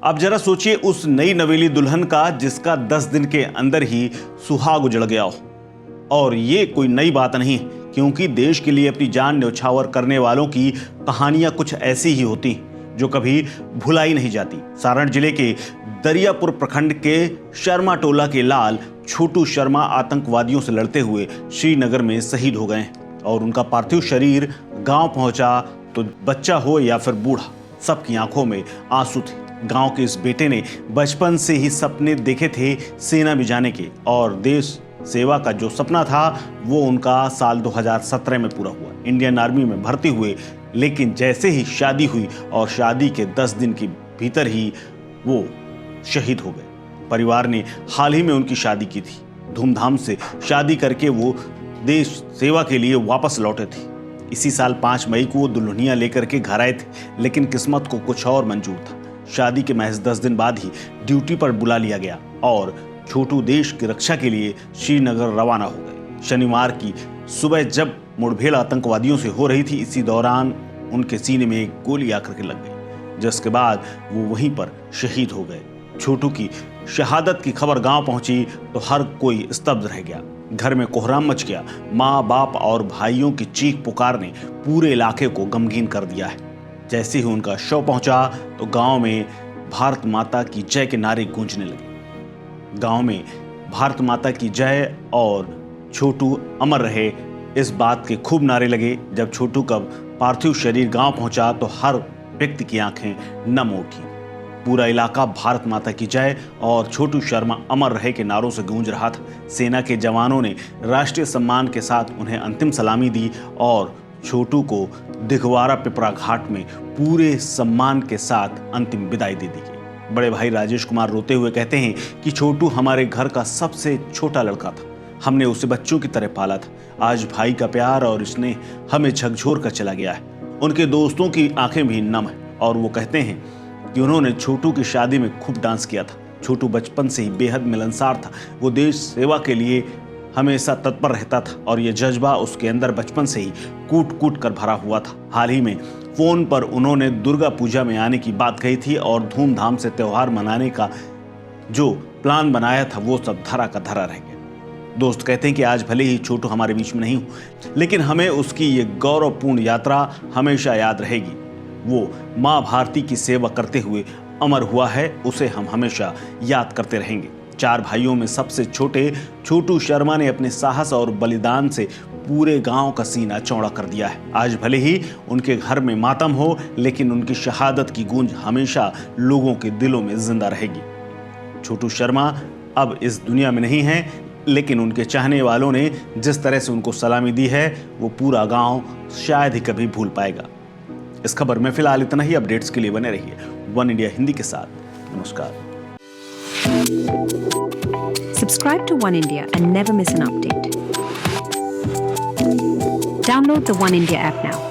अब जरा सोचिए उस नई नवेली दुल्हन का जिसका 10 दिन के अंदर ही सुहाग उजड़ गया हो। और ये कोई नई बात नहीं, क्योंकि देश के लिए अपनी जान न्यौछावर करने वालों की कहानियां कुछ ऐसी ही होती जो कभी भुलाई नहीं जाती। सारण जिले के दरियापुर प्रखंड के शर्मा टोला के लाल छोटू शर्मा आतंकवादियों से लड़ते हुए श्रीनगर में शहीद हो गए और उनका पार्थिव शरीर गांव पहुंचा तो बच्चा हो या फिर बूढ़ा, सबकी आंखों में आंसू थे। गांव के इस बेटे ने बचपन से ही सपने देखे थे सेना में जाने के, और देश सेवा का जो सपना था वो उनका साल 2017 में पूरा हुआ। इंडियन आर्मी में भर्ती हुए, लेकिन जैसे ही शादी हुई और शादी के 10 दिन के भीतर ही वो शहीद हो गए। परिवार ने हाल ही में उनकी शादी की थी। धूमधाम से शादी करके वो देश सेवा के लिए वापस लौटे थे। इसी साल 5 मई को वो दुल्हनिया लेकर के घर आए थे, लेकिन किस्मत को कुछ और मंजूर था। शादी के महज 10 दिन बाद ही ड्यूटी पर बुला लिया गया और छोटू देश की रक्षा के लिए श्रीनगर रवाना हो गए। शनिवार की सुबह जब मुठभेड़ आतंकवादियों से हो रही थी, इसी दौरान उनके सीने में एक गोली आकर के लग गई, जिसके बाद वो वहीं पर शहीद हो गए। छोटू की शहादत की खबर गांव पहुंची तो हर कोई स्तब्ध रह गया। घर में कोहराम मच गया। माँ बाप और भाइयों की चीख पुकार ने पूरे इलाके को गमगीन कर दिया है। जैसे ही उनका शव पहुंचा तो गांव में भारत माता की जय के नारे गूंजने लगे। गांव में भारत माता की जय और छोटू अमर रहे, इस बात के खूब नारे लगे। जब छोटू का पार्थिव शरीर गांव पहुंचा तो हर व्यक्ति की आंखें नम उठी। पूरा इलाका भारत माता की जय और छोटू शर्मा अमर रहे के नारों से गूंज रहा था। सेना के जवानों ने राष्ट्रीय सम्मान के साथ उन्हें अंतिम सलामी दी और छोटू को दिघवारा पिपरा घाट में पूरे सम्मान के साथ अंतिम विदाई दे दी गई। बड़े भाई राजेश कुमार रोते हुए कहते हैं कि छोटू हमारे घर का सबसे छोटा लड़का था। हमने उसे बच्चों की तरह पाला था। आज भाई का प्यार और स्नेह हमें झकझोर कर चला गया है। उनके दोस्तों की आंखें भी नम है और वो कहते हैं कि उन्होंने छोटू की शादी में खूब डांस किया था। छोटू बचपन से ही बेहद मिलनसार था। वो देश सेवा के लिए हमेशा तत्पर रहता था और ये जज्बा उसके अंदर बचपन से ही कूट कूट कर भरा हुआ था। हाल ही में फोन पर उन्होंने दुर्गा पूजा में आने की बात कही थी और धूमधाम से त्योहार मनाने का जो प्लान बनाया था वो सब धरा का धरा रह गया। दोस्त कहते हैं कि आज भले ही छोटू हमारे बीच में नहीं हो, लेकिन हमें उसकी ये गौरवपूर्ण यात्रा हमेशा याद रहेगी। वो माँ भारती की सेवा करते हुए अमर हुआ है, उसे हम हमेशा याद करते रहेंगे। 4 भाइयों में सबसे छोटे छोटू शर्मा ने अपने साहस और बलिदान से पूरे गांव का सीना चौड़ा कर दिया है। आज भले ही उनके घर में मातम हो, लेकिन उनकी शहादत की गूंज हमेशा लोगों के दिलों में जिंदा रहेगी। छोटू शर्मा अब इस दुनिया में नहीं है, लेकिन उनके चाहने वालों ने जिस तरह से उनको सलामी दी है वो पूरा गांव शायद ही कभी भूल पाएगा। इस खबर में फिलहाल इतना ही। अपडेट्स के लिए बने रहिए वन इंडिया हिंदी के साथ। नमस्कार। Subscribe to One India and never miss an update. Download the One India app now.